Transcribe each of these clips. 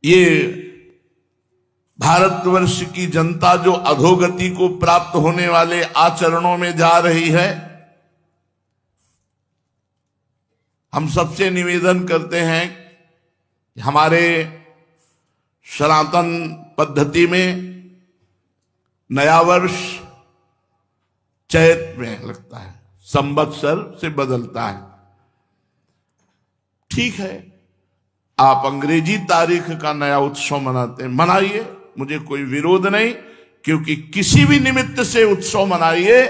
ये भारतवर्ष की जनता जो अधोगति को प्राप्त होने वाले आचरणों में जा रही है, हम सबसे निवेदन करते हैं कि हमारे सनातन पद्धति में नया वर्ष चैत में लगता है, संवत्सर से बदलता है। ठीक है, आप अंग्रेजी तारीख का नया उत्सव मनाते हैं, मनाइए, मुझे कोई विरोध नहीं, क्योंकि किसी भी निमित्त से उत्सव मनाइए,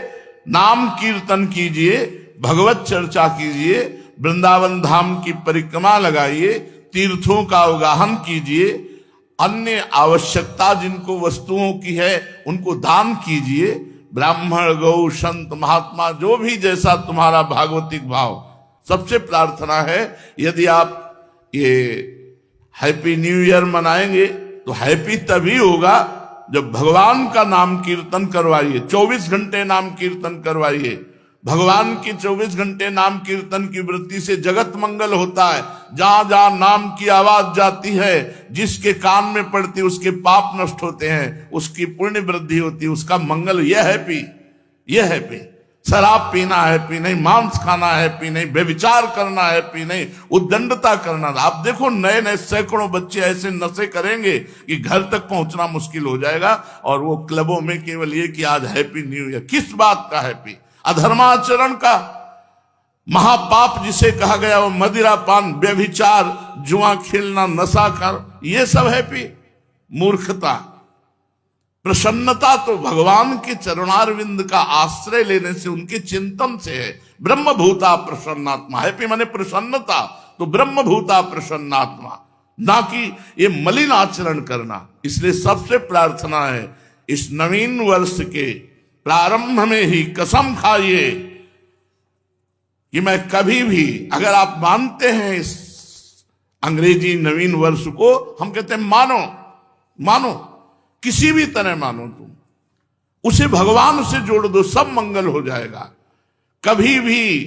नाम कीर्तन कीजिए, भगवत चर्चा कीजिए, वृंदावन धाम की परिक्रमा लगाइए, तीर्थों का अवगाहन कीजिए, अन्य आवश्यकता जिनको वस्तुओं की है उनको दान कीजिए। ब्राह्मण, गौ, संत, महात्मा, जो भी जैसा तुम्हारा भागवतिक भाव, सबसे प्रार्थना है यदि आप ये हैप्पी न्यू ईयर मनाएंगे तो हैप्पी तभी होगा जब भगवान का नाम कीर्तन करवाइए, 24 घंटे नाम कीर्तन करवाइए। भगवान की 24 घंटे नाम कीर्तन की वृत्ति से जगत मंगल होता है। जहां जहां नाम की आवाज जाती है, जिसके कान में पड़ती उसके पाप नष्ट होते हैं, उसकी पुण्य वृद्धि होती है, उसका मंगल। यह हैप्पी, यह हैप्पी। शराब पीना हैप्पी नहीं, मांस खाना हैप्पी नहीं, व्यभिचार करना हैप्पी नहीं, उद्दंडता करना। आप देखो नए नए सैकड़ों बच्चे ऐसे नशे करेंगे कि घर तक पहुंचना मुश्किल हो जाएगा, और वो क्लबों में केवल ये कि आज हैप्पी न्यू ईयर। किस बात का हैप्पी? अधर्माचरण का महापाप जिसे कहा गया, वो मदिरा पान, व्यभिचार, जुआ खेलना, नशा कर, ये सब हैप्पी? मूर्खता। प्रसन्नता तो भगवान के चरणारविंद का आश्रय लेने से, उनके चिंतन से है। ब्रह्मभूता प्रसन्नात्मा। हैप्पी माने प्रसन्नता, तो ब्रह्मभूता प्रसन्नात्मा, ना कि ये मलिन आचरण करना। इसलिए सबसे प्रार्थना है, इस नवीन वर्ष के प्रारंभ में ही कसम खाइए कि मैं कभी भी, अगर आप मानते हैं इस अंग्रेजी नवीन वर्ष को, हम कहते हैं मानो, मानो, किसी भी तरह मानो, तुम उसे भगवान से जोड़ दो, सब मंगल हो जाएगा। कभी भी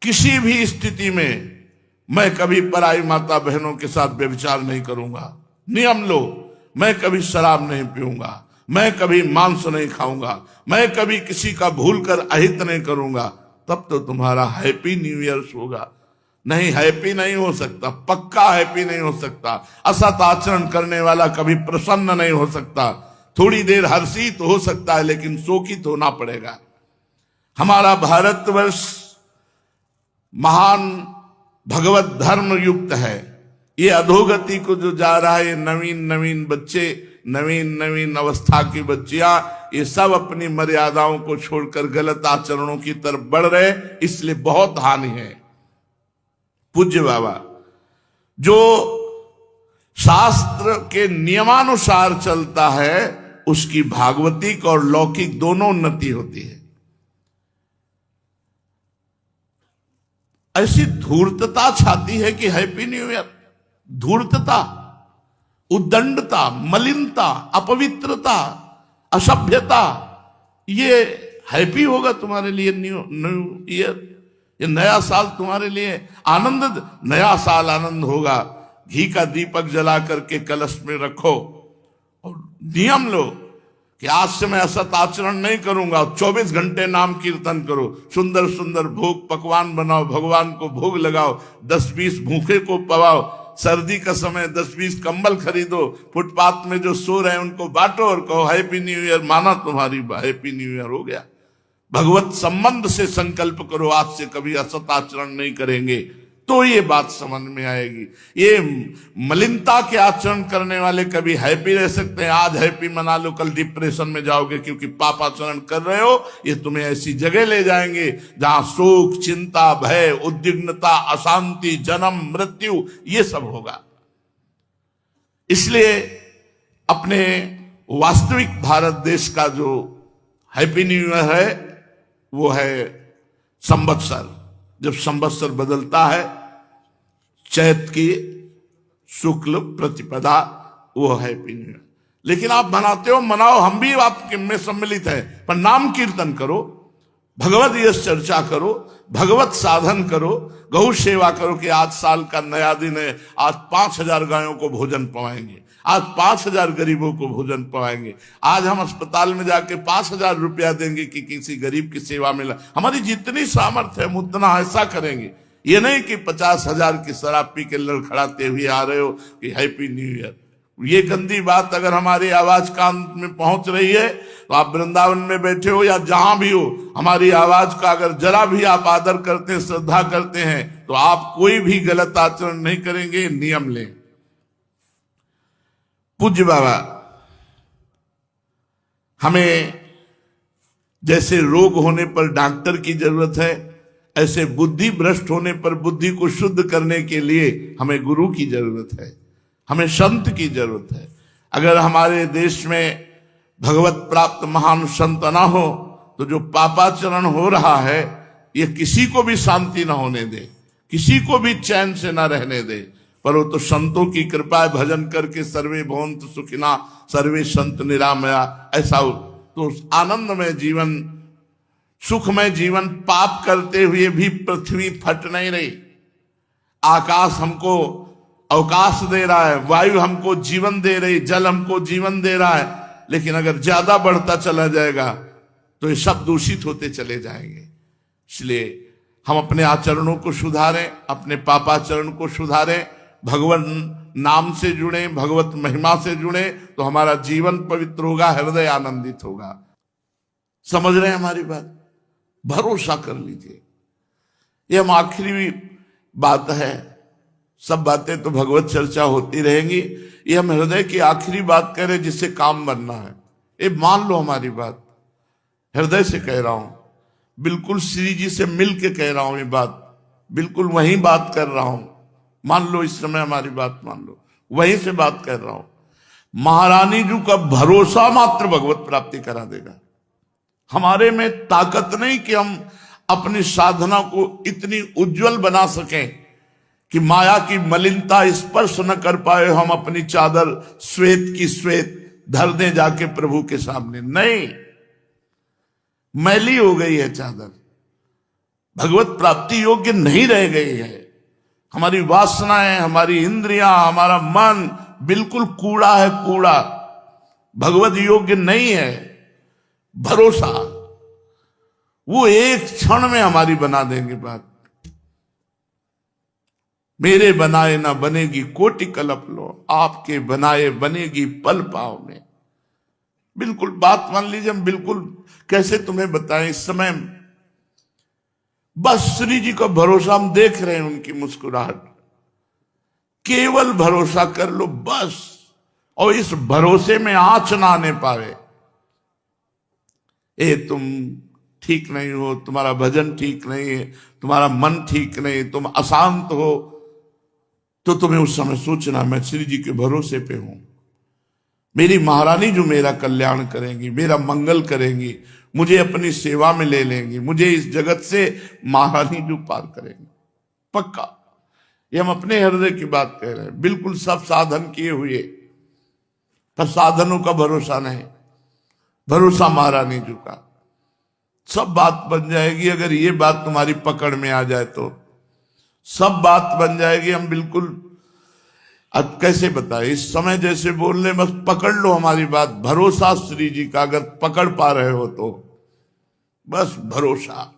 किसी भी स्थिति में मैं कभी पराई माता बहनों के साथ व्यभिचार नहीं करूंगा। नियम लो, मैं कभी शराब नहीं पीऊंगा, मैं कभी मांस नहीं खाऊंगा, मैं कभी किसी का भूल कर अहित नहीं करूंगा। तब तो तुम्हारा हैप्पी न्यू ईयर होगा। नहीं, हैप्पी नहीं हो सकता, पक्का हैप्पी नहीं हो सकता। असत आचरण करने वाला कभी प्रसन्न नहीं हो सकता। थोड़ी देर हर्षित हो सकता है, लेकिन शोकित होना पड़ेगा। हमारा भारतवर्ष महान भगवत धर्म युक्त है। ये अधोगति को जो जा रहा है, ये नवीन नवीन बच्चे, नवीन नवीन अवस्था की बच्चियां, ये सब अपनी मर्यादाओं को छोड़कर गलत आचरणों की तरफ बढ़ रहे, इसलिए बहुत हानि है। पूज्य बाबा जो शास्त्र के नियमानुसार चलता है, उसकी भागवतिक और लौकिक दोनों उन्नति होती है। ऐसी धूर्तता छाती है कि हैप्पी न्यू ईयर, धूर्तता, उद्दंडता, मलिनता, अपवित्रता, असभ्यता, ये हैप्पी होगा तुम्हारे लिए न्यू ईयर? ये नया साल तुम्हारे लिए आनंद, नया साल आनंद होगा। घी का दीपक जला करके कलश में रखो और नियम लो कि आज से मैं असत आचरण नहीं करूंगा। 24 घंटे नाम कीर्तन करो, सुंदर सुंदर भोग पकवान बनाओ, भगवान को भोग लगाओ, 10-20 भूखे को पवाओ, सर्दी का समय 10-20 कंबल खरीदो, फुटपाथ में जो सो रहे हैं उनको बांटो और कहो हैप्पी न्यू ईयर। माना तुम्हारी हैप्पी न्यू ईयर हो गया। भगवत संबंध से संकल्प करो, आज से कभी असत आचरण नहीं करेंगे, तो ये बात समझ में आएगी। ये मलिनता के आचरण करने वाले कभी हैप्पी रह सकते हैं? आज हैप्पी मना लो, कल डिप्रेशन में जाओगे क्योंकि पाप आचरण कर रहे हो। ये तुम्हें ऐसी जगह ले जाएंगे जहां शोक, चिंता, भय, उद्विग्नता, अशांति, जन्म, मृत्यु, ये सब होगा। इसलिए अपने वास्तविक भारत देश का जो हैप्पी न्यू ईयर है, वो है संवत्सर। जब संवत्सर बदलता है, चैत की शुक्ल प्रतिपदा, वो हैप्पी न्यू ईयर। लेकिन आप मनाते हो, मनाओ, हम भी आपके में सम्मिलित है, पर नाम कीर्तन करो, भगवत यश चर्चा करो, भगवत साधन करो, गौ सेवा करो कि आज साल का नया दिन है, आज 5,000 गायों को भोजन पवाएंगे, आज 5,000 गरीबों को भोजन पवाएंगे, आज हम अस्पताल में जाके 5,000 रुपया देंगे कि किसी गरीब की सेवा में हमारी जितनी सामर्थ्य है हम उतना ऐसा करेंगे। ये नहीं कि 50,000 की शराब पी के लड़खड़ाते हुए आ रहे हो कि हैप्पी न्यू ईयर। ये गंदी बात अगर हमारी आवाज कान में पहुंच रही है तो आप वृंदावन में बैठे हो या जहां भी हो, हमारी आवाज का अगर जरा भी आप आदर करते हैं, श्रद्धा करते हैं, तो आप कोई भी गलत आचरण नहीं करेंगे। नियम लें। पूज्य बाबा हमें जैसे रोग होने पर डॉक्टर की जरूरत है, ऐसे बुद्धि भ्रष्ट होने पर बुद्धि को शुद्ध करने के लिए हमें गुरु की जरूरत है, हमें संत की जरूरत है। अगर हमारे देश में भगवत प्राप्त महान संत ना हो तो जो पापाचरण हो रहा है ये किसी को भी शांति ना होने दे, किसी को भी चैन से ना रहने दे। पर वो तो संतों की कृपा है, भजन करके सर्वे भवन्तु सुखिना सर्वे संत निरामया, ऐसा तो आनंदमय जीवन, सुखमय जीवन। पाप करते हुए भी पृथ्वी फट नहीं रही, आकाश हमको अवकाश दे रहा है, वायु हमको जीवन दे रही, जल हमको जीवन दे रहा है, लेकिन अगर ज्यादा बढ़ता चला जाएगा तो ये सब दूषित होते चले जाएंगे। इसलिए हम अपने आचरणों को सुधारें, अपने पापाचरण को सुधारें, भगवान नाम से जुड़े, भगवत महिमा से जुड़े, तो हमारा जीवन पवित्र होगा, हृदय आनंदित होगा। समझ रहे हैं हमारी बात? भरोसा कर लीजिए। ये हम आखिरी बात है, सब बातें तो भगवत चर्चा होती रहेंगी, ये हम हृदय की आखिरी बात कह रहे हैं जिससे काम बनना है। ये मान लो हमारी बात, हृदय से कह रहा हूं, बिल्कुल श्री जी से मिल के कह रहा हूं, ये बात बिल्कुल वही बात कर रहा हूं। मान लो इस समय हमारी बात मान लो, वहीं से बात कर रहा हूं। महारानी जी का भरोसा मात्र भगवत प्राप्ति करा देगा। हमारे में ताकत नहीं कि हम अपनी साधना को इतनी उज्जवल बना सकें कि माया की मलिनता स्पर्श न कर पाए, हम अपनी चादर श्वेत की श्वेत धर दें जाके प्रभु के सामने। नहीं, मैली हो गई है चादर, भगवत प्राप्ति योग्य नहीं रह गई है। हमारी वासनाएं, हमारी इंद्रियां, हमारा मन बिल्कुल कूड़ा है, कूड़ा, भगवत योग्य नहीं है। भरोसा वो एक क्षण में हमारी बना देंगे बात। मेरे बनाए ना बनेगी कोटि कल्प लो, आपके बनाए बनेगी पल पाव में। बिल्कुल बात मान लीजिए। हम बिल्कुल कैसे तुम्हें बताएं, इस समय बस श्री जी का भरोसा हम देख रहे हैं, उनकी मुस्कुराहट, केवल भरोसा कर लो बस। और इस भरोसे में आंच ना आने पावे, ए तुम ठीक नहीं हो, तुम्हारा भजन ठीक नहीं है, तुम्हारा मन ठीक नहीं, तुम अशांत हो, तो तुम्हें उस समय सोचना मैं श्री जी के भरोसे पे हूं। मेरी महारानी जो मेरा कल्याण करेंगी, मेरा मंगल करेंगी, मुझे अपनी सेवा में ले लेंगी, मुझे इस जगत से महारानी जो पार करेंगी पक्का। ये हम अपने हृदय की बात कह रहे हैं। बिल्कुल सब साधन किए हुए, पर साधनों का भरोसा नहीं, भरोसा महारानी जी का। सब बात बन जाएगी अगर ये बात तुम्हारी पकड़ में आ जाए तो सब बात बन जाएगी। हम बिल्कुल अब कैसे बताए, इस समय जैसे बोल रहे, बस पकड़ लो हमारी बात। भरोसा श्री जी का अगर पकड़ पा रहे हो तो बस भरोसा।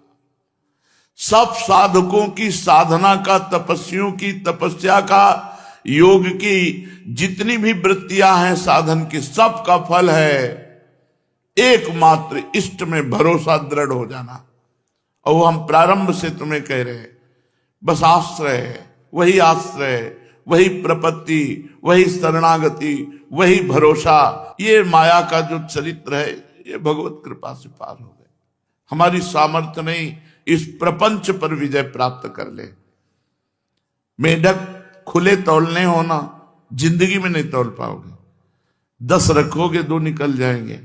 सब साधकों की साधना का, तपस्वियों की तपस्या का, योग की जितनी भी वृत्तियां हैं साधन की, सब का फल है एकमात्र इष्ट में भरोसा दृढ़ हो जाना। और वो हम प्रारंभ से तुम्हें कह रहे हैं, बस आश्रय है, वही आश्रय है, वही प्रपत्ति, वही शरणागति, वही भरोसा। ये माया का जो चरित्र है ये भगवत कृपा से पार हो गए। हमारी सामर्थ्य नहीं इस प्रपंच पर विजय प्राप्त कर ले। मेढक खुले तौलने होना, जिंदगी में नहीं तौल पाओगे। 10 रखोगे 2 निकल जाएंगे,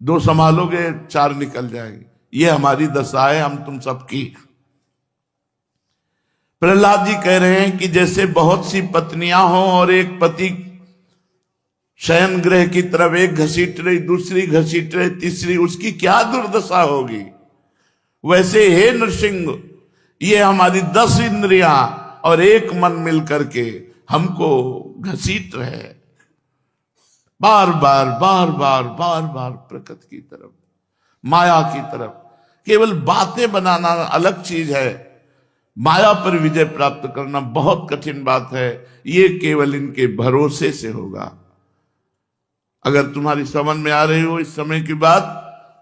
2 संभालोगे 4 निकल जाएंगे। ये हमारी दशा है हम तुम सबकी। प्रहलाद जी कह रहे हैं कि जैसे बहुत सी पत्नियां हों और एक पति शयन गृह की तरफ एक घसीट रही, दूसरी घसीट रही, तीसरी, उसकी क्या दुर्दशा होगी। वैसे हे नृसिंह, ये हमारी 10 इंद्रियां और एक मन मिलकर के हमको घसीट रहे, बार बार बार बार बार बार प्रकृति की तरफ, माया की तरफ। केवल बातें बनाना अलग चीज है, माया पर विजय प्राप्त करना बहुत कठिन बात है। ये केवल इनके भरोसे से होगा। अगर तुम्हारी समझ में आ रही हो इस समय की बात,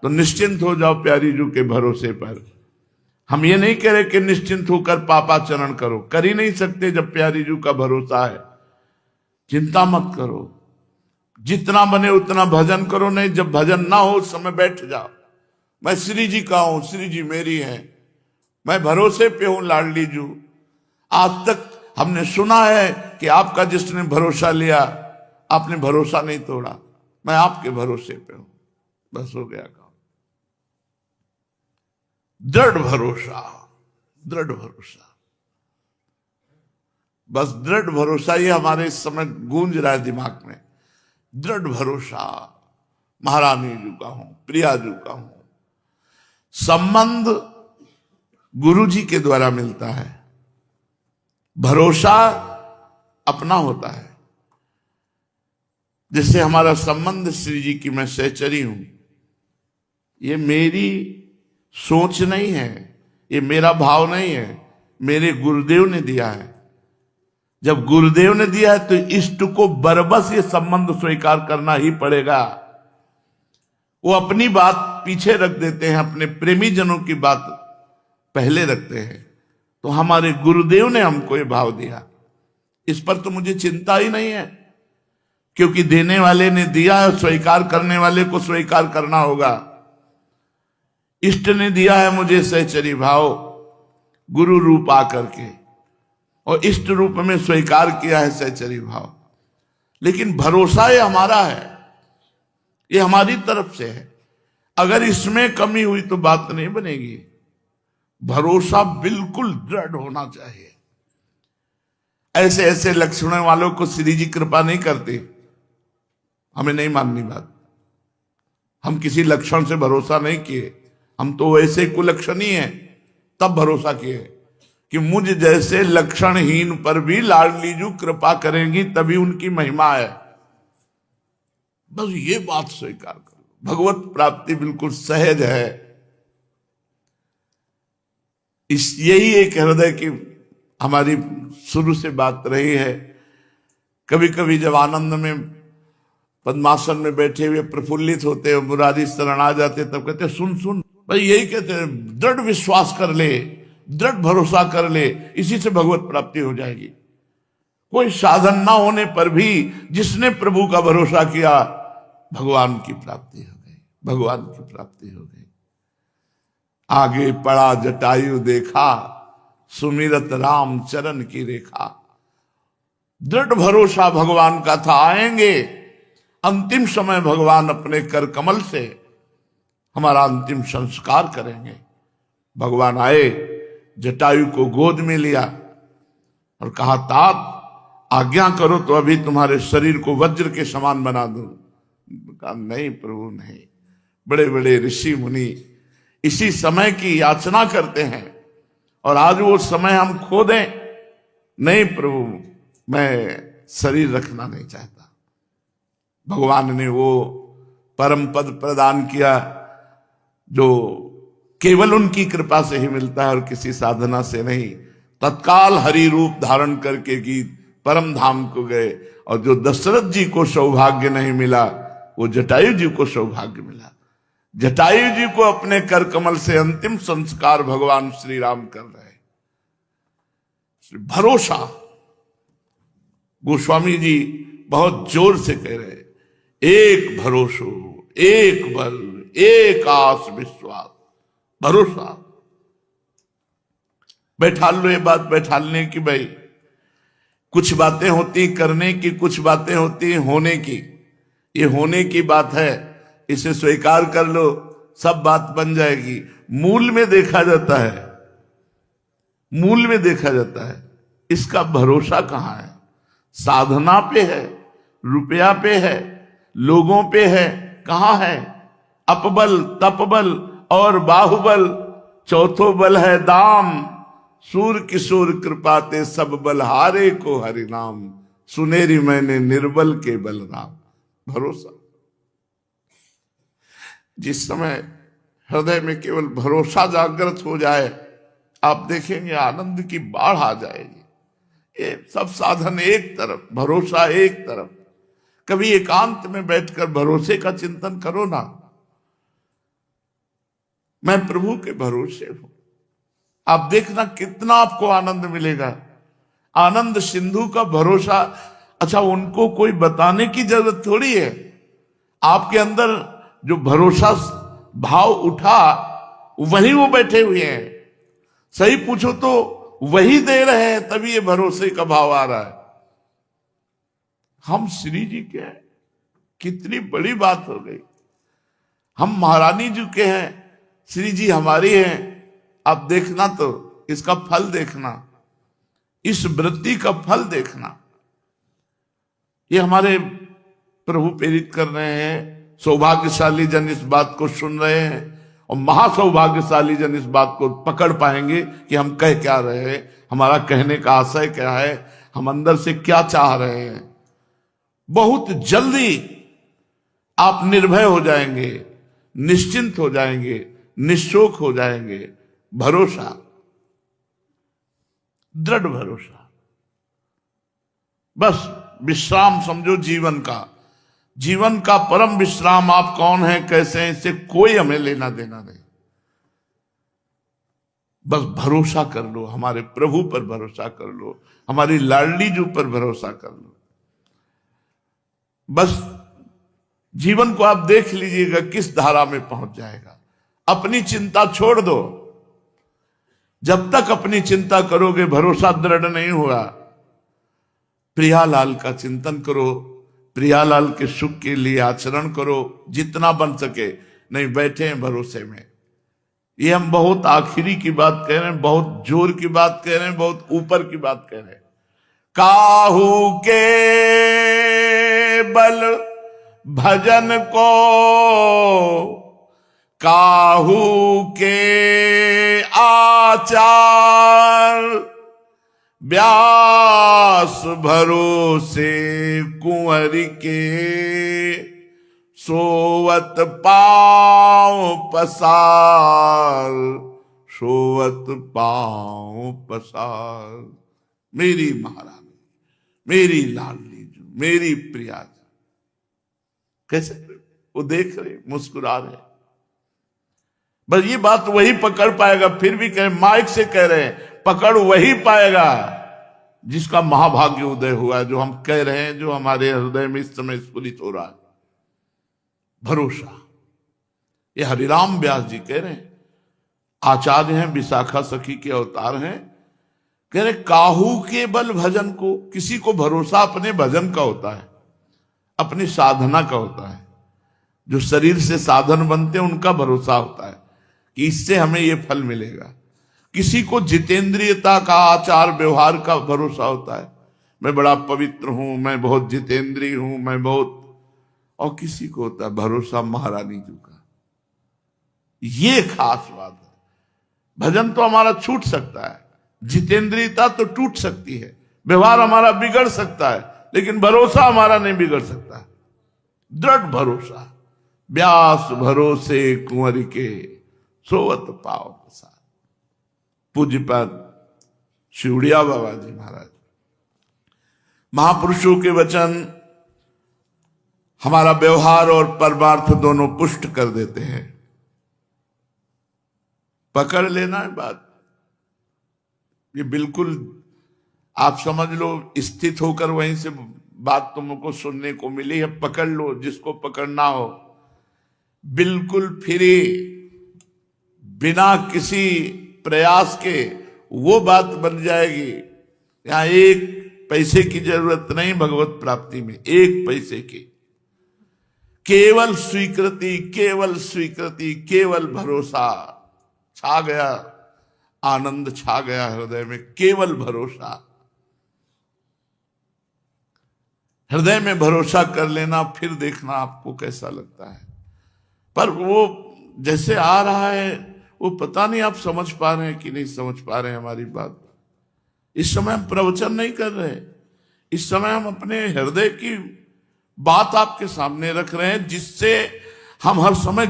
तो निश्चिंत हो जाओ प्यारी जू के भरोसे पर। हम ये नहीं कह रहे कि निश्चिंत होकर पापाचरण करो, कर ही नहीं सकते जब प्यारी जू का भरोसा है। चिंता मत करो, जितना बने उतना भजन करो। नहीं, जब भजन ना हो उस समय बैठ जाओ, मैं श्री जी का हूं, श्री जी मेरी है, मैं भरोसे पे हूं लाडली जू। आज तक हमने सुना है कि आपका जिसने भरोसा लिया, आपने भरोसा नहीं तोड़ा, मैं आपके भरोसे पे हूं, बस हो गया काम। दृढ़ भरोसा, दृढ़ भरोसा, बस दृढ़ भरोसा ये हमारे इस समय गूंज रहा है दिमाग में। दृढ़ भरोसा, महारानी जू का हूं, प्रिया जू का हूं। संबंध गुरु जी के द्वारा मिलता है, भरोसा अपना होता है। जिससे हमारा संबंध श्री जी की, मैं सहचरी हूं, ये मेरी सोच नहीं है, ये मेरा भाव नहीं है, मेरे गुरुदेव ने दिया है। जब गुरुदेव ने दिया है तो इष्ट को बरबस ये संबंध स्वीकार करना ही पड़ेगा। वो अपनी बात पीछे रख देते हैं, अपने प्रेमी जनों की बात पहले रखते हैं। तो हमारे गुरुदेव ने हमको ये भाव दिया, इस पर तो मुझे चिंता ही नहीं है, क्योंकि देने वाले ने दिया है, स्वीकार करने वाले को स्वीकार करना होगा। इष्ट ने दिया है मुझे सहचरी भाव, गुरु रूप आकर के, और इष्ट रूप में स्वीकार किया है सहचरी भाव। लेकिन भरोसा ये हमारा है, ये हमारी तरफ से है। अगर इसमें कमी हुई तो बात नहीं बनेगी। भरोसा बिल्कुल दृढ़ होना चाहिए। ऐसे ऐसे लक्षणों वालों को श्री जी कृपा नहीं करते, हमें नहीं माननी बात। हम किसी लक्षण से भरोसा नहीं किए, हम तो वैसे कुलक्षणी हैं, तब भरोसा किए कि मुझ जैसे लक्षणहीन पर भी लाडली जू कृपा करेंगी, तभी उनकी महिमा है। बस ये बात स्वीकार करो, भगवत प्राप्ति बिल्कुल सहज है। यही एक हृदय की हमारी शुरू से बात रही है। कभी कभी जब आनंद में पद्मासन में बैठे हुए प्रफुल्लित होते हैं, मुरारी शरण आ जाते, तब कहते सुन सुन भाई, यही कहते हैं दृढ़ विश्वास कर ले, दृढ़ भरोसा कर ले, इसी से भगवत प्राप्ति हो जाएगी। कोई साधन ना होने पर भी जिसने प्रभु का भरोसा किया, भगवान की प्राप्ति हो गई, भगवान की प्राप्ति हो गई। आगे पड़ा जटायु देखा, सुमिरत राम चरण की रेखा। दृढ़ भरोसा भगवान का था, आएंगे अंतिम समय भगवान अपने कर कमल से हमारा अंतिम संस्कार करेंगे। भगवान आए, जटायु को गोद में लिया और कहा, तात आज्ञा करो तो अभी तुम्हारे शरीर को वज्र के समान बना दूं। कहा, नहीं प्रभु नहीं। बड़े बड़े ऋषि मुनि इसी समय की याचना करते हैं, और आज वो समय हम खो दें? नहीं प्रभु, मैं शरीर रखना नहीं चाहता। भगवान ने वो परम पद प्रदान किया जो केवल उनकी कृपा से ही मिलता है और किसी साधना से नहीं। तत्काल हरि रूप धारण करके गीत परम धाम को गए, और जो दशरथ जी को सौभाग्य नहीं मिला, वो जटायु जी को सौभाग्य मिला। जटायु जी को अपने कर कमल से अंतिम संस्कार भगवान श्री राम कर रहे। भरोसा, गोस्वामी जी बहुत जोर से कह रहे, एक भरोसो, एक बल, एक आस विश्वास, भरोसा। बैठा लो ये बात बैठालने की, भाई कुछ बातें होती करने की, कुछ बातें होती होने की। ये होने की बात है, इसे स्वीकार कर लो, सब बात बन जाएगी। मूल में देखा जाता है, मूल में देखा जाता है, इसका भरोसा कहां है? साधना पे है, रुपया पे है, लोगों पे है, कहां है? अपबल, तपबल और बाहुबल चौथो बल है दाम, सूर किशोर कृपाते सब बलहारे को हरि नाम, सुनेरी मैंने निर्बल के बलराम। भरोसा, जिस समय हृदय में केवल भरोसा जागृत हो जाए, आप देखेंगे आनंद की बाढ़ आ जाएगी। ये सब साधन एक तरफ, भरोसा एक तरफ। कभी एकांत में बैठकर भरोसे का चिंतन करो ना, मैं प्रभु के भरोसे हूं। आप देखना कितना आपको आनंद मिलेगा। आनंद सिंधु का भरोसा, अच्छा उनको कोई बताने की जरूरत थोड़ी है। आपके अंदर जो भरोसा भाव उठा, वही वो बैठे हुए हैं। सही पूछो तो वही दे रहे हैं, तभी ये भरोसे का भाव आ रहा है। हम श्री जी के हैं, कितनी बड़ी बात हो गई। हम महारानी जी के हैं, श्री जी हमारी हैं। आप देखना तो इसका फल देखना, इस वृत्ति का फल देखना। ये हमारे प्रभु प्रेरित कर रहे हैं। सौभाग्यशाली जन इस बात को सुन रहे हैं और महासौभाग्यशाली जन इस बात को पकड़ पाएंगे कि हम कह क्या रहे हैं, हमारा कहने का आशय क्या है, हम अंदर से क्या चाह रहे हैं। बहुत जल्दी आप निर्भय हो जाएंगे, निश्चिंत हो जाएंगे, निशोक हो जाएंगे। भरोसा, दृढ़ भरोसा, बस विश्राम समझो जीवन का। जीवन का परम विश्राम आप कौन है, कैसे हैं, इससे कोई हमें लेना देना नहीं। बस भरोसा कर लो, हमारे प्रभु पर भरोसा कर लो, हमारी लाडली जी पर भरोसा कर लो। बस जीवन को आप देख लीजिएगा किस धारा में पहुंच जाएगा। अपनी चिंता छोड़ दो। जब तक अपनी चिंता करोगे भरोसा दृढ़ नहीं हुआ। प्रियालाल का चिंतन करो, प्रियालाल के सुख के लिए आचरण करो जितना बन सके। नहीं बैठे हैं भरोसे में। ये हम बहुत आखिरी की बात कह रहे हैं, बहुत जोर की बात कह रहे हैं, बहुत ऊपर की बात कह रहे हैं। काहू के बल भजन को, काहू के आचार, व्यास भरोसे कुंवर के, सोवत पांव पसार, सोवत पांव पसार। मेरी महारानी, मेरी लाडली जो, मेरी प्रिया जो। कैसे वो देख रहे, मुस्कुरा रहे। बस ये बात वही पकड़ पाएगा। फिर भी कह, माइक से कह रहे हैं, पकड़ वही पाएगा जिसका महाभाग्य उदय हुआ, जो हम कह रहे हैं, जो हमारे हृदय में इस समय स्फुरित हो रहा है। भरोसा। ये हरिराम व्यास जी कह रहे हैं, आचार्य हैं, विशाखा सखी के अवतार हैं। कह रहे काहू के बल भजन को, किसी को भरोसा अपने भजन का होता है, अपनी साधना का होता है। जो शरीर से साधन बनते हैं उनका भरोसा होता है कि इससे हमें ये फल मिलेगा। किसी को जितेंद्रियता का, आचार व्यवहार का भरोसा होता है, मैं बड़ा पवित्र हूं, मैं बहुत जितेंद्रिय हूं, मैं बहुत। और किसी को होता है भरोसा महारानी जी का। ये खास बात है। भजन तो हमारा छूट सकता है, जितेंद्रियता तो टूट सकती है, व्यवहार हमारा बिगड़ सकता है, लेकिन भरोसा हमारा नहीं बिगड़ सकता। दृढ़ भरोसा। व्यास भरोसे कुंवर के, सोवत पाव पसार। पूज्यपाद शिवड़िया बाबा जी महाराज। महापुरुषों के वचन हमारा व्यवहार और परमार्थ दोनों पुष्ट कर देते हैं। पकड़ लेना है बात। ये बिल्कुल आप समझ लो, स्थित होकर वहीं से बात तुमको सुनने को मिली है। पकड़ लो जिसको पकड़ना हो। बिल्कुल फ्री, बिना किसी प्रयास के वो बात बन जाएगी। यहां एक पैसे की जरूरत नहीं भगवत प्राप्ति में, एक पैसे की। केवल स्वीकृति, केवल स्वीकृति, केवल भरोसा। छा गया आनंद, छा गया हृदय में, केवल भरोसा। हृदय में भरोसा कर लेना, फिर देखना आपको कैसा लगता है। पर वो जैसे आ रहा है वो पता नहीं आप समझ पा रहे हैं कि नहीं समझ पा रहे हैं हमारी बात। इस समय हम प्रवचन नहीं कर रहे, इस समय हम अपने हृदय की बात आपके सामने रख रहे हैं, जिससे हम हर समय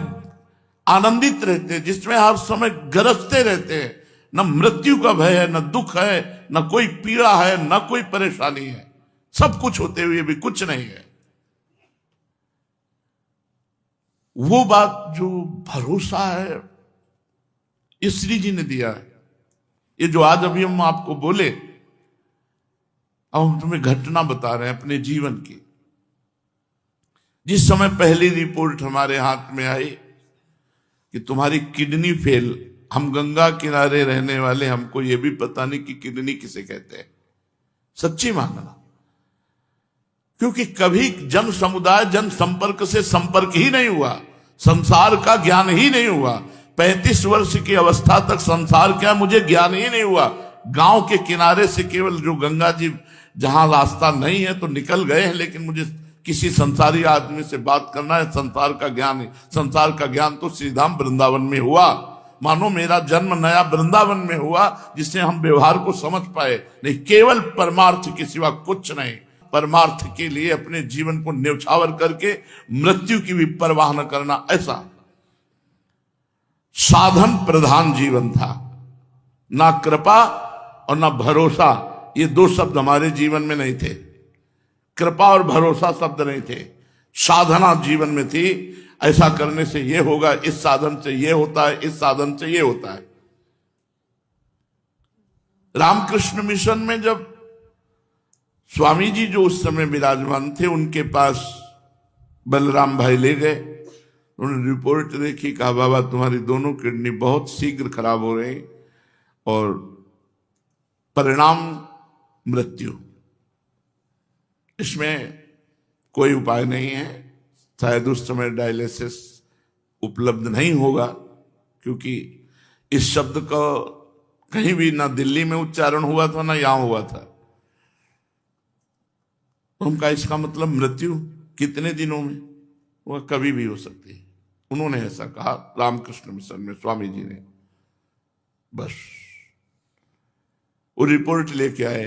आनंदित रहते हैं, जिसमें हर समय गरजते रहते हैं। न मृत्यु का भय है, न दुख है, न कोई पीड़ा है, न कोई परेशानी है। सब कुछ होते हुए भी कुछ नहीं है। वो बात जो भरोसा है, ये श्री जी ने दिया है। ये जो आज अभी हम आपको बोले, अब हम तुम्हें घटना बता रहे हैं अपने जीवन की। जिस समय पहली रिपोर्ट हमारे हाथ में आई कि तुम्हारी किडनी फेल, हम गंगा किनारे रहने वाले, हमको यह भी पता नहीं कि किडनी किसे कहते हैं। सच्ची मानना, क्योंकि कभी जन समुदाय जन संपर्क से संपर्क ही नहीं हुआ, संसार का ज्ञान ही नहीं हुआ। 35 वर्ष की अवस्था तक संसार क्या मुझे ज्ञान ही नहीं हुआ। गांव के किनारे से केवल जो गंगा जी जहां रास्ता नहीं है तो निकल गए हैं, लेकिन मुझे किसी संसारी आदमी से बात करना है, संसार का ज्ञान है। संसार का ज्ञान तो श्रीधाम वृंदावन में हुआ। मानो मेरा जन्म नया वृंदावन में हुआ, जिससे हम व्यवहार को समझ पाए। नहीं, केवल परमार्थ के सिवा कुछ नहीं। परमार्थ के लिए अपने जीवन को न्यौछावर करके मृत्यु की भी परवाह न करना, ऐसा साधन प्रधान जीवन था। ना कृपा और ना भरोसा, ये दो शब्द हमारे जीवन में नहीं थे। कृपा और भरोसा शब्द नहीं थे, साधना जीवन में थी। ऐसा करने से ये होगा, इस साधन से ये होता है, इस साधन से ये होता है। रामकृष्ण मिशन में जब स्वामी जी जो उस समय विराजमान थे, उनके पास बलराम भाई ले गए। उन्होंने रिपोर्ट देखी, कहा बाबा तुम्हारी दोनों किडनी बहुत शीघ्र खराब हो रही और परिणाम मृत्यु, इसमें कोई उपाय नहीं है। शायद उस समय डायलिसिस उपलब्ध नहीं होगा, क्योंकि इस शब्द का कहीं भी ना दिल्ली में उच्चारण हुआ था ना यहां हुआ था। उनका इसका मतलब मृत्यु कितने दिनों में, वह कभी भी हो सकती है। उन्होंने ऐसा कहा रामकृष्ण मिशन में स्वामी जी ने। बस वो रिपोर्ट लेके आए,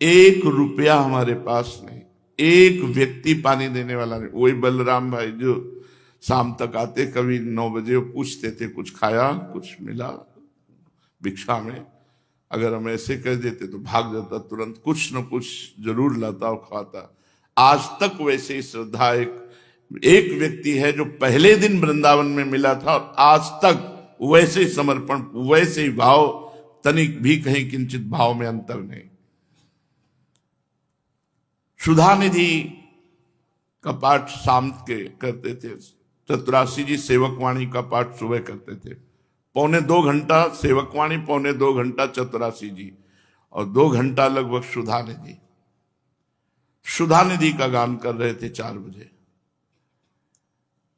1 रुपया हमारे पास नहीं, एक व्यक्ति पानी देने वाला नहीं। वही बलराम भाई जो शाम तक आते, कभी 9 बजे पूछते थे कुछ खाया, कुछ मिला भिक्षा में। अगर हम ऐसे कह देते तो भाग जाता, तुरंत कुछ न कुछ जरूर लाता और खाता। आज तक वैसे ही श्रद्धा एक व्यक्ति है जो पहले दिन वृंदावन में मिला था, और आज तक वैसे ही समर्पण, वैसे ही भाव, तनिक भी कहीं किंचित भाव में अंतर नहीं। सुधा निधि का पाठ शाम के करते थे, चतुरासी जी सेवकवाणी का पाठ सुबह करते थे। 1.25 घंटा सेवकवाणी, 1.25 घंटा चतुरासी जी, और 2 घंटा लगभग सुधा निधि। सुधा निधि का गान कर रहे थे 4 बजे।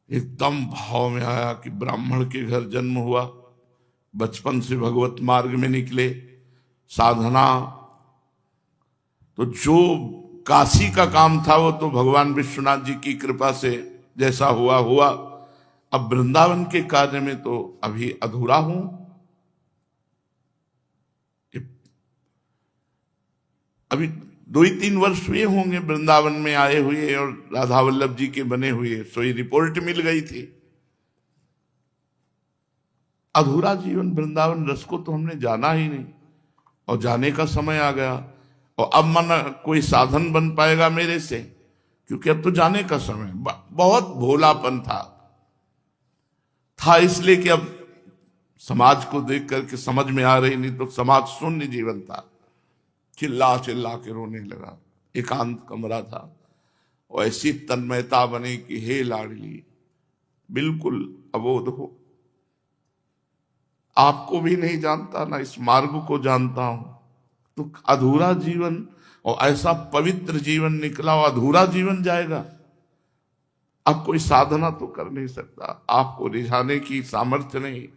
एकदम भाव में आया कि ब्राह्मण के घर जन्म हुआ, बचपन से भगवत मार्ग में निकले, साधना तो जो काशी का काम था वो तो भगवान विश्वनाथ जी की कृपा से जैसा हुआ हुआ। अब वृंदावन के कार्य में तो अभी अधूरा हूं। अभी 2-3 वर्ष हुए होंगे वृंदावन में आए हुए और राधा वल्लभ जी के बने हुए, सो ये रिपोर्ट मिल गई थी। अधूरा जीवन, वृंदावन रस को तो हमने जाना ही नहीं, और जाने का समय आ गया। और अब मन कोई साधन बन पाएगा मेरे से, क्योंकि अब तो जाने का समय। बहुत भोलापन था इसलिए कि अब समाज को देख करके समझ में आ रही, नहीं तो समाज शून्य जीवन था। चिल्ला चिल्ला के रोने लगा, एकांत कमरा था, और ऐसी तन्मयता बनी कि हे लाडली बिल्कुल अबोध हो, आपको भी नहीं जानता, ना इस मार्ग को जानता हूं। तो अधूरा जीवन, और ऐसा पवित्र जीवन निकला, और अधूरा जीवन जाएगा। अब कोई साधना तो कर नहीं सकता, आपको रिझाने की सामर्थ्य नहीं।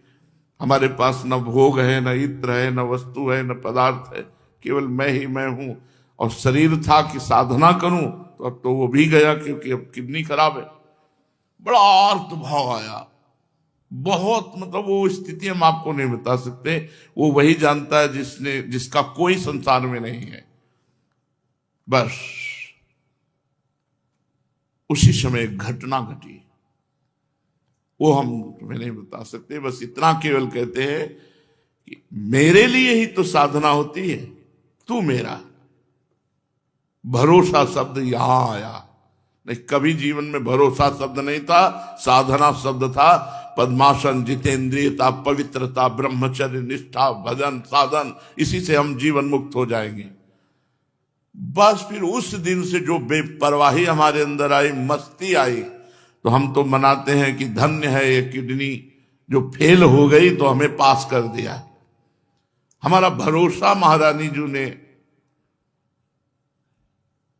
हमारे पास न भोग है, न इत्र है, न वस्तु है, न पदार्थ है, केवल मैं ही मैं हूं। और शरीर था कि साधना करूं, तो अब तो वो भी गया, क्योंकि अब किडनी खराब है। बड़ा अर्थ भाव आया, बहुत, मतलब वो स्थिति हम आपको नहीं बता सकते। वो वही जानता है जिसका कोई संसार में नहीं है। बस उसी समय एक घटना घटी, वो हम तुम्हें नहीं बता सकते। बस इतना केवल कहते हैं कि मेरे लिए ही तो साधना होती है, तू मेरा। भरोसा शब्द यहां आया, नहीं कभी जीवन में भरोसा शब्द नहीं था, साधना शब्द था। पद्मासन, जितेंद्रियता, पवित्रता, ब्रह्मचर्य, निष्ठा, भजन, साधन, इसी से हम जीवन मुक्त हो जाएंगे। बस फिर उस दिन से जो बेपरवाही हमारे अंदर आई, मस्ती आई, तो हम तो मनाते हैं कि धन्य है ये किडनी जो फेल हो गई तो हमें पास कर दिया। हमारा भरोसा महारानी जी ने,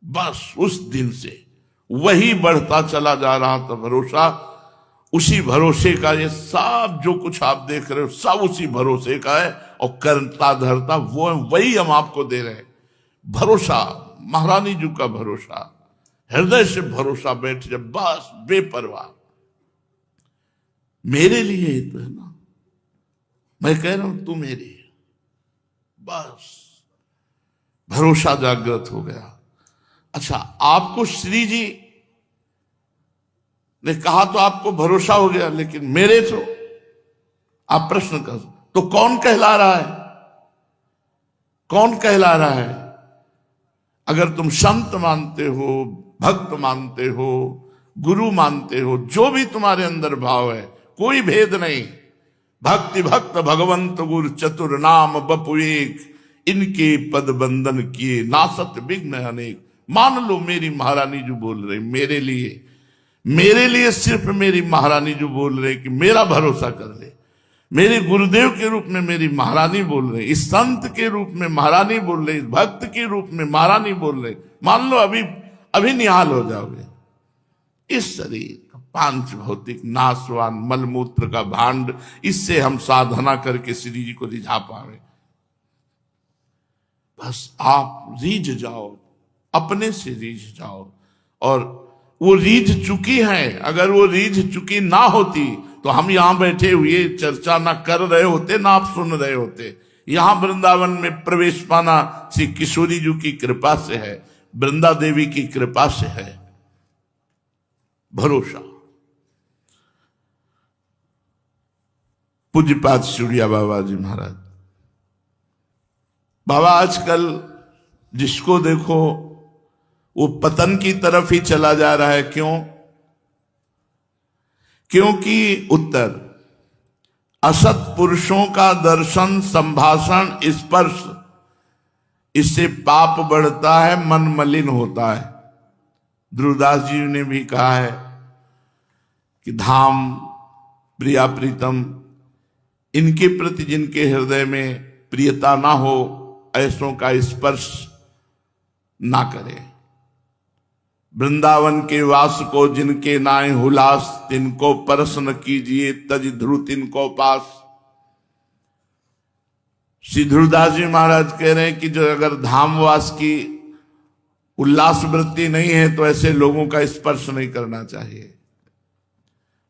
बस उस दिन से वही बढ़ता चला जा रहा था भरोसा। उसी भरोसे का ये सब जो कुछ आप देख रहे हो सब उसी भरोसे का है, और करता धरता वो वही हम आपको दे रहे हैं। भरोसा, महारानी जी का भरोसा, हृदय से भरोसा बैठ जाए, बस बेपरवाह। मेरे लिए ही तो है ना, मैं कह रहा हूं तू मेरी, बस भरोसा जागृत हो गया। अच्छा, आपको श्री जी ने कहा तो आपको भरोसा हो गया, लेकिन मेरे तो आप प्रश्न कर, तो कौन कहला रहा है? कौन कहला रहा है? अगर तुम संत मानते हो, भक्त मानते हो, गुरु मानते हो, जो भी तुम्हारे अंदर भाव है, कोई भेद नहीं। भक्ति भक्त भगवंत गुरु चतुर नाम बपु एक, इनके पद बंधन किए नासत विघ्न अनेक। मान लो मेरी महारानी जो बोल रही, मेरे लिए सिर्फ मेरी महारानी जो बोल रहे कि मेरा भरोसा कर ले, मेरे गुरुदेव के रूप में मेरी महारानी बोल रहे, इस संत के रूप में महारानी बोल रहे, इस भक्त के रूप में महारानी बोल रहे, मान लो अभी निहाल हो जाओगे। इस शरीर का पांच भौतिक नाशवान मलमूत्र का भांड, इससे हम साधना करके श्री जी को रिझा पावे। बस आप रीझ जाओ, अपने से रीझ जाओ। और वो रीझ चुकी है, अगर वो रीझ चुकी ना होती तो हम यहां बैठे हुए चर्चा ना कर रहे होते, ना आप सुन रहे होते। यहां वृंदावन में प्रवेश पाना श्री किशोरी जी की कृपा से है, वृंदा देवी की कृपा से है। भरोसा। पूज्यपाद सूर्या बाबा जी महाराज, बाबा आजकल जिसको देखो वो पतन की तरफ ही चला जा रहा है। क्यों? क्योंकि उत्तर, असत पुरुषों का दर्शन, संभाषण, स्पर्श, इससे पाप बढ़ता है, मन मलिन होता है। ध्रुवदास जी ने भी कहा है कि धाम, प्रिया, प्रीतम, इनके प्रति जिनके हृदय में प्रियता ना हो, ऐसों का स्पर्श ना करे। वृंदावन के वास को जिनके नाय हुलास, तिनको परस न कीजिए, तज ध्रुव तिनको पास। श्री ध्रुवदास जी महाराज कह रहे हैं कि जो अगर धामवास की उल्लास वृत्ति नहीं है तो ऐसे लोगों का स्पर्श नहीं करना चाहिए।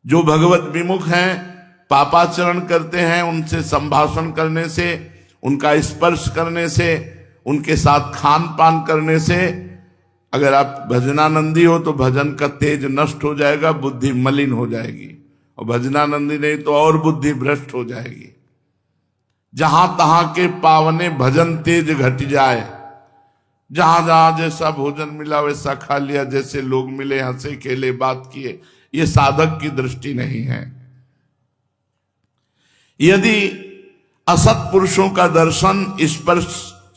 जो भगवत विमुख हैं, पापाचरण करते हैं, उनसे संभाषण करने से, उनका स्पर्श करने से, उनके साथ खान पान करने से, अगर आप भजनानंदी हो तो भजन का तेज नष्ट हो जाएगा, बुद्धि मलिन हो जाएगी, और भजनानंदी नहीं तो और बुद्धि भ्रष्ट हो जाएगी। जहां तहां के पावने भजन तेज घट जाए, जहां जहां जैसा भोजन मिला वैसा खा लिया, जैसे लोग मिले हंसे खेले बात किए, ये साधक की दृष्टि नहीं है। यदि असत पुरुषों का दर्शन, स्पर्श,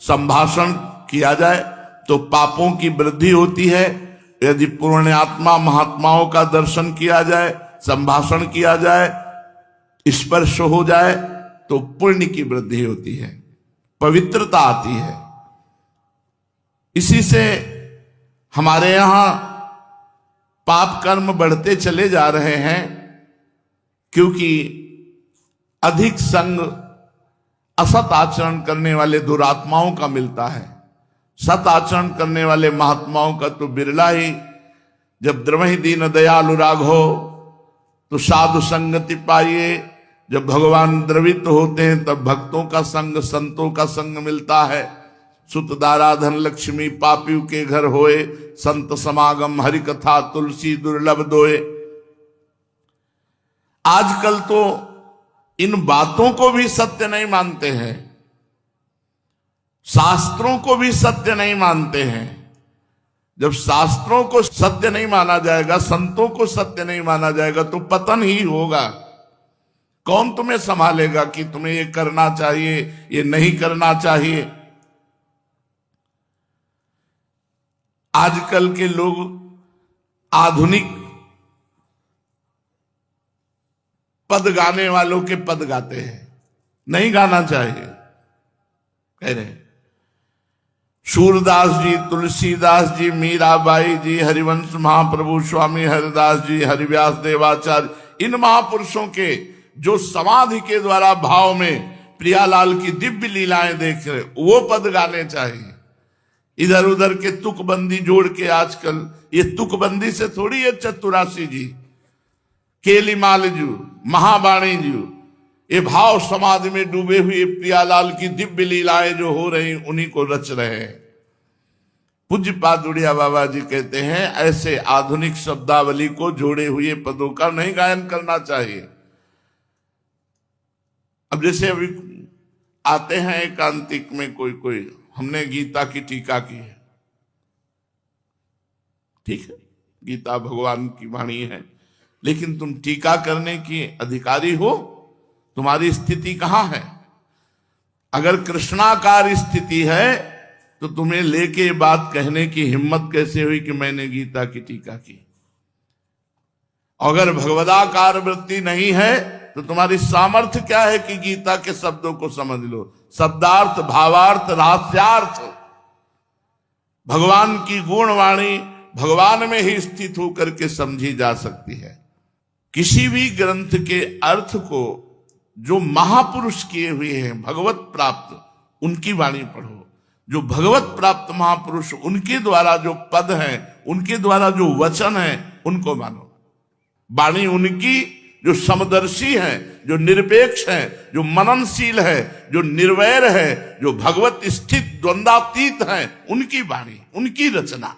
संभाषण किया जाए तो पापों की वृद्धि होती है। यदि पुण्यात्मा महात्माओं का दर्शन किया जाए, संभाषण किया जाए, स्पर्श हो जाए तो पुण्य की वृद्धि होती है, पवित्रता आती है। इसी से हमारे यहां पाप कर्म बढ़ते चले जा रहे हैं, क्योंकि अधिक संग असत आचरण करने वाले दुरात्माओं का मिलता है। सत आचरण करने वाले महात्माओं का तो बिरला ही। जब द्रवहि दीन दयालु राघो, तो साधु संगति पाइए। जब भगवान द्रवित होते हैं तब भक्तों का संग, संतों का संग मिलता है। सुत दारा धन लक्ष्मी पापियों के घर होए, संत समागम हरि कथा तुलसी दुर्लभ दोए। आजकल तो इन बातों को भी सत्य नहीं मानते हैं, शास्त्रों को भी सत्य नहीं मानते हैं। जब शास्त्रों को सत्य नहीं माना जाएगा, संतों को सत्य नहीं माना जाएगा, तो पतन ही होगा। कौन तुम्हें संभालेगा कि तुम्हें ये करना चाहिए, ये नहीं करना चाहिए। आजकल के लोग आधुनिक पद गाने वालों के पद गाते हैं, नहीं गाना चाहिए कह रहे। सूरदास जी, तुलसीदास जी, मीराबाई जी, हरिवंश महाप्रभु स्वामी हरिदास जी, हरिव्यास देवाचार्य, इन महापुरुषों के जो समाधि के द्वारा भाव में प्रियालाल की दिव्य लीलाएं देख रहे, वो पद गाने चाहिए। इधर उधर के तुकबंदी जोड़ के, आजकल ये तुकबंदी से थोड़ी है चतुरासी जी, केलीमाल जी, महावाणी जी, ये भाव समाधि में डूबे हुए प्रियालाल की दिव्य लीलाएं जो हो रही उन्हीं को रच रहे हैं। पूज्य पादुड़िया बाबा जी कहते हैं ऐसे आधुनिक शब्दावली को जोड़े हुए पदों का नहीं गायन करना चाहिए। अब जैसे अभी आते हैं एकांतिक में कोई हमने गीता की टीका की है, ठीक है, गीता भगवान की वाणी है, लेकिन तुम टीका करने की अधिकारी हो, तुम्हारी स्थिति कहां है? अगर कृष्णाकार स्थिति है तो तुम्हें लेके बात कहने की हिम्मत कैसे हुई कि मैंने गीता की टीका की? अगर भगवदाकार वृत्ति नहीं है तो तुम्हारी सामर्थ्य क्या है कि गीता के शब्दों को समझ लो? शब्दार्थ, भावार्थ, रहस्यार्थ, भगवान की गुणवाणी भगवान में ही स्थित होकर के समझी जा सकती है। किसी भी ग्रंथ के अर्थ को जो महापुरुष किए हुए हैं भगवत प्राप्त, उनकी वाणी पढ़ो। जो भगवत प्राप्त महापुरुष, उनके द्वारा जो पद हैं, उनके द्वारा जो वचन हैं, उनको मानो। वाणी उनकी जो समदर्शी है, जो निरपेक्ष है, जो मननशील है, जो निर्वैर है, जो भगवत स्थित द्वंद्वातीत है, उनकी वाणी, उनकी रचना।